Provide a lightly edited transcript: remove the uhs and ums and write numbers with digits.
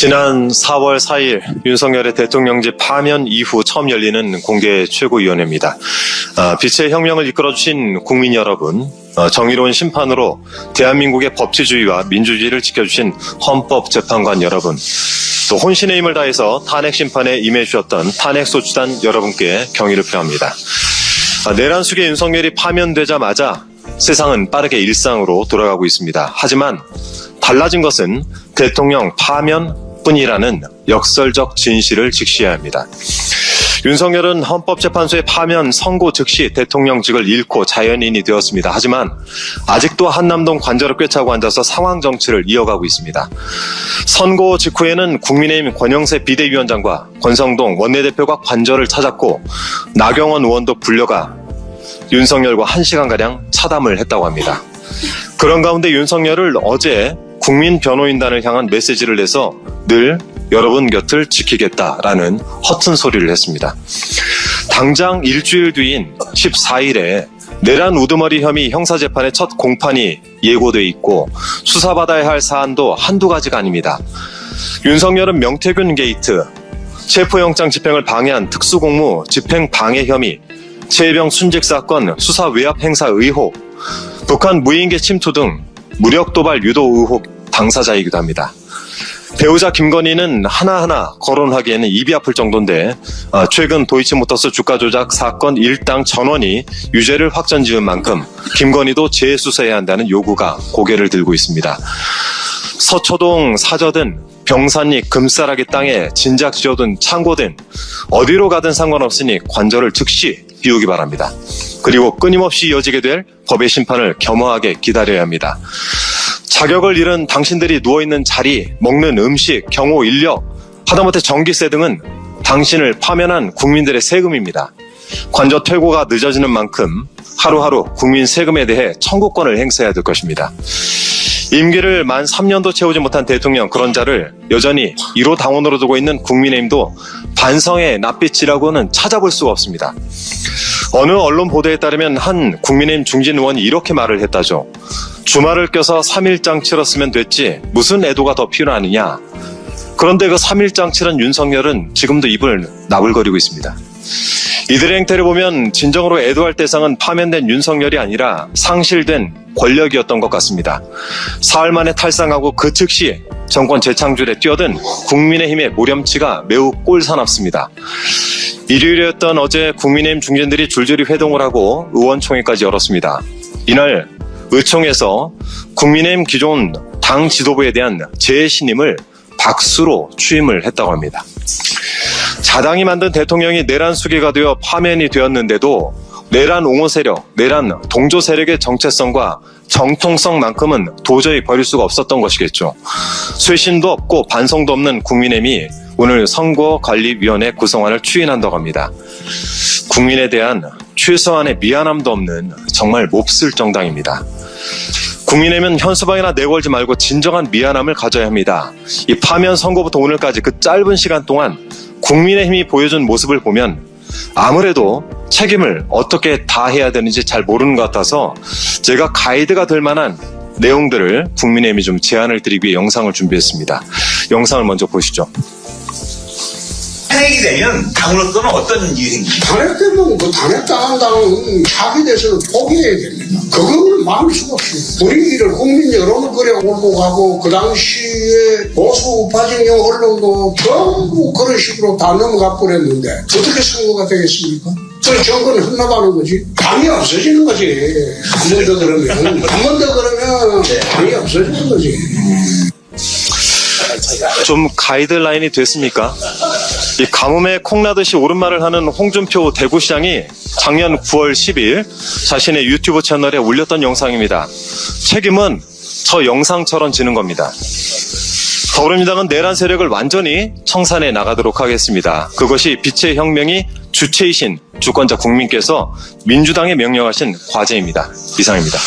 지난 4월 4일 윤석열의 대통령직 파면 이후 처음 열리는 공개 최고위원회입니다. 빛의 혁명을 이끌어주신 국민 여러분, 정의로운 심판으로 대한민국의 법치주의와 민주주의를 지켜주신 헌법재판관 여러분, 또 혼신의 힘을 다해서 탄핵 심판에 임해주셨던 탄핵소추단 여러분께 경의를 표합니다. 내란 속에 윤석열이 파면되자마자 세상은 빠르게 일상으로 돌아가고 있습니다. 하지만 달라진 것은 대통령 파면뿐이라는 역설적 진실을 직시해야 합니다. 윤석열은 헌법재판소의 파면 선고 즉시 대통령직을 잃고 자연인이 되었습니다. 하지만 아직도 한남동 관저를 꿰차고 앉아서 상황 정치를 이어가고 있습니다. 선고 직후에는 국민의힘 권영세 비대위원장과 권성동 원내대표가 관저를 찾았고 나경원 의원도 불려가 윤석열과 1시간가량 차담을 했다고 합니다. 그런 가운데 윤석열을 어제 국민변호인단을 향한 메시지를 내서 늘 여러분 곁을 지키겠다라는 허튼 소리를 했습니다. 당장 일주일 뒤인 14일에 내란 우두머리 혐의 형사재판의 첫 공판이 예고돼 있고 수사받아야 할 사안도 한두 가지가 아닙니다. 윤석열은 명태균 게이트, 체포영장 집행을 방해한 특수공무 집행방해 혐의, 최혜병 순직 사건 수사 외압 행사 의혹, 북한 무인기 침투 등 무력 도발 유도 의혹 당사자이기도 합니다. 배우자 김건희는 하나하나 거론하기에는 입이 아플 정도인데 최근 도이치모터스 주가 조작 사건 일당 전원이 유죄를 확정지은 만큼 김건희도 재수사해야 한다는 요구가 고개를 들고 있습니다. 서초동 사저든 병산리 금싸라기 땅에 진작 지어둔 창고든 어디로 가든 상관없으니 관저를 즉시 비우기 바랍니다. 그리고 끊임없이 이어지게 될 법의 심판을 겸허하게 기다려야 합니다. 자격을 잃은 당신들이 누워있는 자리, 먹는 음식, 경호 인력, 하다못해 전기세 등은 당신을 파면한 국민들의 세금입니다. 관저 퇴고가 늦어지는 만큼 하루하루 국민 세금에 대해 청구권을 행사해야 될 것입니다. 임기를 만 3년도 채우지 못한 대통령, 그런 자를 여전히 1호 당원으로 두고 있는 국민의힘도 반성의 낯빛이라고는 찾아볼 수가 없습니다. 어느 언론 보도에 따르면 한 국민의힘 중진 의원이 이렇게 말을 했다죠. 주말을 껴서 3일장 치렀으면 됐지 무슨 애도가 더 필요하느냐. 그런데 그 3일장 치른 윤석열은 지금도 입을 나불거리고 있습니다. 이들의 행태를 보면 진정으로 애도할 대상은 파면된 윤석열이 아니라 상실된 권력이었던 것 같습니다. 사흘 만에 탈상하고 그 즉시 정권 재창출에 뛰어든 국민의힘의 모렴치가 매우 꼴사납습니다. 일요일이었던 어제 국민의힘 중진들이 줄줄이 회동을 하고 의원총회까지 열었습니다. 이날 의총에서 국민의힘 기존 당 지도부에 대한 재신임을 박수로 취임을 했다고 합니다. 자당이 만든 대통령이 내란 수괴가 되어 파면이 되었는데도 내란 옹호 세력, 내란 동조 세력의 정체성과 정통성만큼은 도저히 버릴 수가 없었던 것이겠죠. 쇄신도 없고 반성도 없는 국민의힘이 오늘 선거관리위원회 구성안을 추인한다고 합니다. 국민에 대한 최소한의 미안함도 없는 정말 몹쓸 정당입니다. 국민의힘은 현수막이나 내걸지 말고 진정한 미안함을 가져야 합니다. 이 파면 선거부터 오늘까지 그 짧은 시간 동안 국민의힘이 보여준 모습을 보면 아무래도 책임을 어떻게 다해야 되는지 잘 모르는 것 같아서 제가 가이드가 될 만한 내용들을 국민의힘이 좀 제안을 드리기 위해 영상을 준비했습니다. 영상을 먼저 보시죠. 탄핵이 되면 당으로서는 어떤 일이 생깁니까? 탄핵되면 그 탄핵당한 당은 차기 대선을 포기해야 됩니다. 그거는 막을 수가 없어요. 분위기를 국민 여론을 그래 올고 가고 그 당시에 보수 우파진영 언론도 전부 그런 식으로 다 넘어가 버렸는데 어떻게 선거가 되겠습니까? 그 정권은 흘러가는 거지. 당이 없어지는 거지. 한 번 더 그러면 당이 없어지는 거지. 좀 가이드라인이 됐습니까? 이 가뭄에 콩나듯이 오른말을 하는 홍준표 대구시장이 작년 9월 10일 자신의 유튜브 채널에 올렸던 영상입니다. 책임은 저 영상처럼 지는 겁니다. 더불어민주당은 내란 세력을 완전히 청산해 나가도록 하겠습니다. 그것이 빛의 혁명이 주체이신 주권자 국민께서 민주당에 명령하신 과제입니다. 이상입니다.